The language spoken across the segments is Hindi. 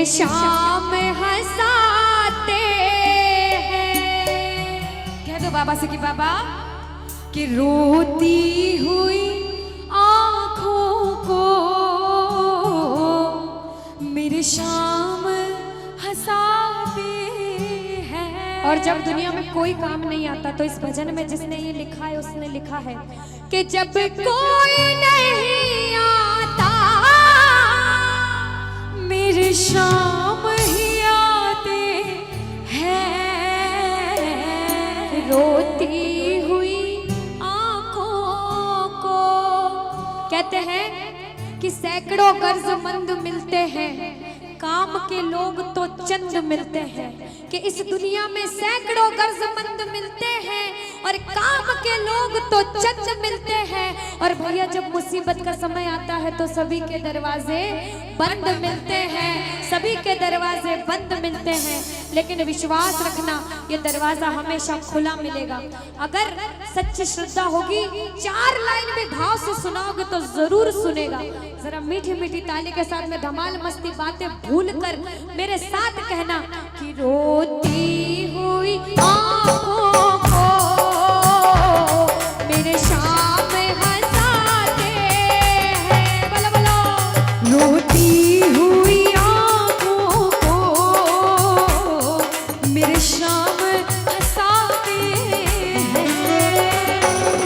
शाम हंसाते हैं। कह दो बाबा से कि बाबा कि रोती हुई आंखों को मेरे शाम हंसाते हैं। और जब दुनिया में कोई काम नहीं आता तो इस भजन में जिसने ये लिखा है उसने लिखा है कि जब कोई नहीं आता मेरे शाम ही आते हैं। रोती हुई आंखों को कहते हैं कि सैकड़ों गर्जमंद मिलते हैं, काम के लोग तो चंद मिलते हैं। कि इस दुनिया में सैकड़ों गर्जमंद मिलते हैं और काम के लोग तो चंद मिलते हैं। और भैया जब मुसीबत का समय आता है तो सभी के दरवाजे बंद मिलते हैं, सभी के दरवाजे बंद मिलते हैं। लेकिन विश्वास रखना ये दरवाजा हमेशा खुला मिलेगा। अगर सच्ची श्रद्धा होगी, 4 लाइन में भाव से सुनाओगे तो जरूर सुनेगा। जरा मीठी मीठी ताली के साथ में धमाल मस्ती बातें भूल कर मेरे साथ कहना कि रोती हुई आंखों को मेरे शाम हंसाते हैं। बोलो बोलो। रोती हुई आंखों को मेरे शाम हंसाते हैं।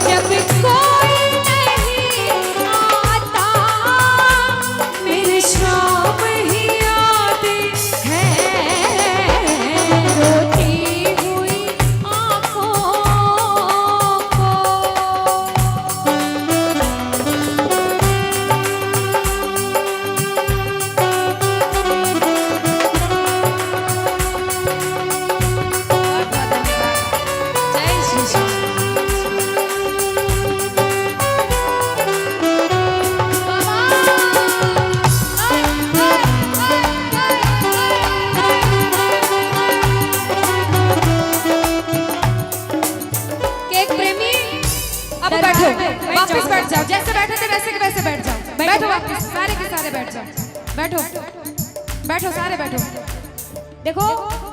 जब कोई नहीं आता मेरे शाम ही आते हैं। रोती हुई आंखों को। जय श्री श्याम। एक प्रेमी अब बैठो, वापस बैठ जाओ। जैसे बैठे थे वैसे के वैसे बैठ जाओ। बैठो वापस, सारे के सारे बैठ जाओ। बैठो बैठो, सारे बैठो। देखो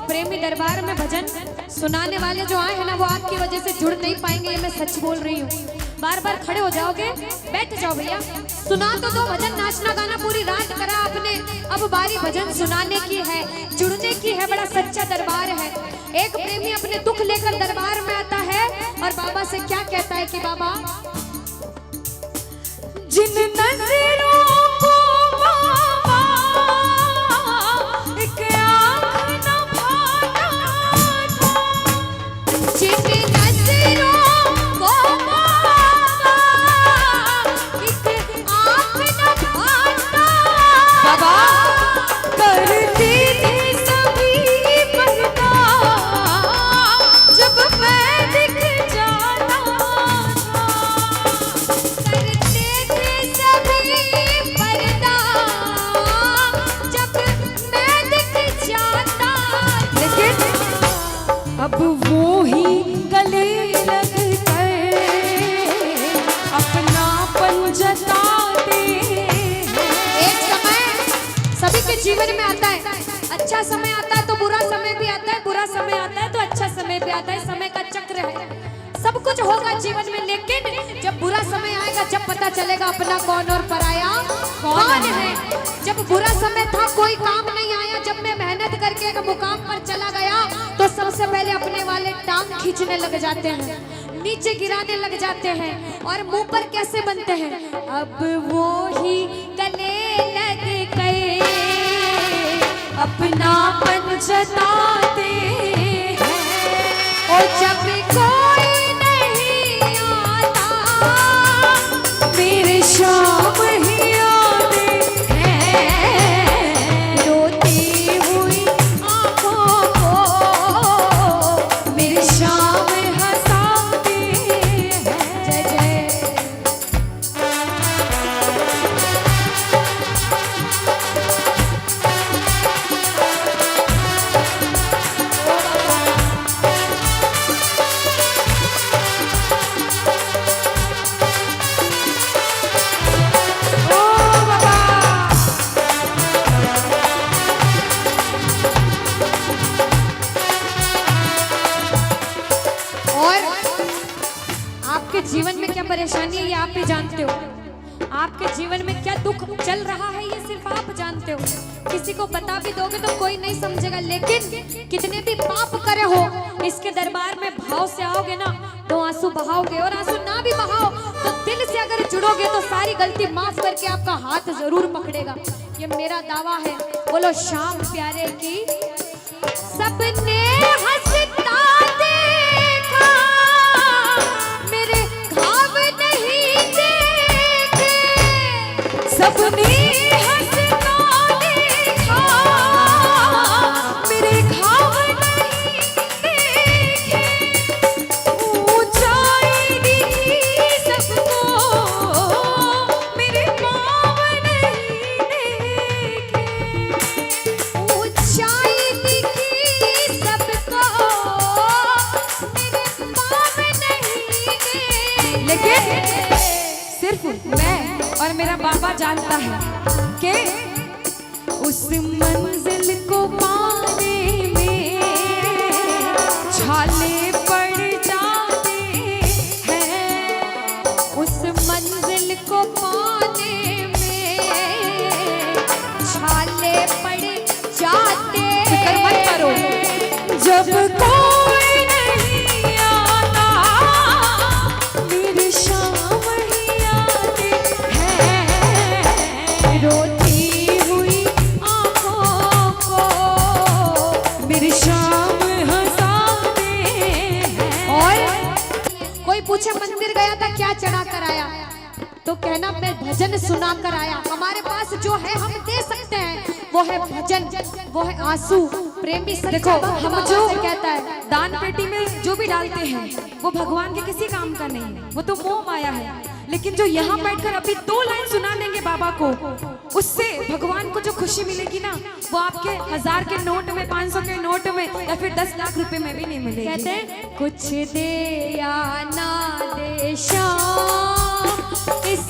प्रेमी दरबार में भजन सुनाने वाले जो आए हैं ना वो आपकी वजह से जुड़ नहीं पाएंगे, ये मैं सच बोल रही हूँ। बार बार खड़े हो जाओगे, बैठ जाओ भैया। सुना तो दो भजन, नाचना गाना पूरी रात करा आपने, अब बारी भजन सुनाने की है, जुड़ने की है। बड़ा सच्चा दरबार है। एक प्रेमी अपने दुख लेकर दरबार में आता है और बाबा से क्या कहता है कि बाबा जिन नजरों को बाबा एक आँख न भाता था, जिन नजरों को बाबा एक आँख न भाता बाबा करती थी सभी पर्दा जब मैं दिख जाता था। करते थे सभी पर्दा जब मैं दिख जाता। लेकिन अब वो ही गले लग कर अपनापन जताते हैं। एक समय सभी के जीवन में आता है, अच्छा समय आता है तो बुरा समय भी आता है, बुरा समय आता है तो अच्छा समय भी आता है। समय का चक्र है, सब कुछ होगा जीवन में। लेकिन जब बुरा समय आएगा जब पता चलेगा अपना कौन और पराया कौन है। जब बुरा समय था कोई काम नहीं आया, जब मैं मेहनत करके एक मुकाम पर चला गया तो सबसे पहले अपने वाले टांग खींचने लग जाते हैं, नीचे गिराने लग जाते हैं। और मुंह पर कैसे बनते हैं, अब वो ही गले लग गए अपनापन जताते हैं। और जब कोई नहीं आता मेरे शाम ही आते हैं। रोती हुई आंखों को मेरे शाम हंसाते हैं। जय जय। आपके जीवन में क्या दुख चल रहा है ये सिर्फ आप जानते हो। किसी को बता भी दोगे तो कोई नहीं समझेगा, लेकिन कितने भी पाप करे हो इसके दरबार में भाव से आओगे ना तो आंसू बहाओगे, और आंसू ना भी बहाओ तो दिल से अगर जुड़ोगे तो सारी गलती माफ करके आपका हाथ जरूर पकड़ेगा। ये मेरा दावा है। बोलो श्याम प्यारे की। सबने हंसता देखा मेरे घाव नहीं देखे, सबने हंसता देखा मेरे घाव नहीं देखे, ऊंचाई दिखी सबको मेरे पाँव नहीं देखे, ऊंचाई दिखी सबको मेरे पाँव नहीं देखे। लेकिन सिर्फ मैं और मेरा बाबा जानता है कि उस मंजिल को पाने में छाले पड़ जाते हैं, उस मंजिल को पाने में छाले पड़ जाते फिक्र मत करो। जब कोई नहीं आता मेरी शाम ही आती है, रोती हुई आंखों को मेरी शाम हंसाते हैं। और कोई पूछे मंदिर गया था क्या चढ़ा कर आया, तो कहना मैं भजन सुना कर आया। हमारे पास जो है हम दे सकते हैं, वो है भजन, वो है आंसू। प्रेमी देखो, हम जो कहता है दान पेटी में जो भी डालते हैं वो भगवान के किसी काम का नहीं है, वो तो मोह माया है। लेकिन जो यहाँ बैठकर अभी 2 लाइन सुना देंगे बाबा को, उससे भगवान को जो खुशी मिलेगी ना, वो आपके 1000 के नोट में, 500 के नोट में या फिर 10 लाख रुपए में भी नहीं मिलेगी। कहते हैं कुछ दे या ना दे श्याम, इस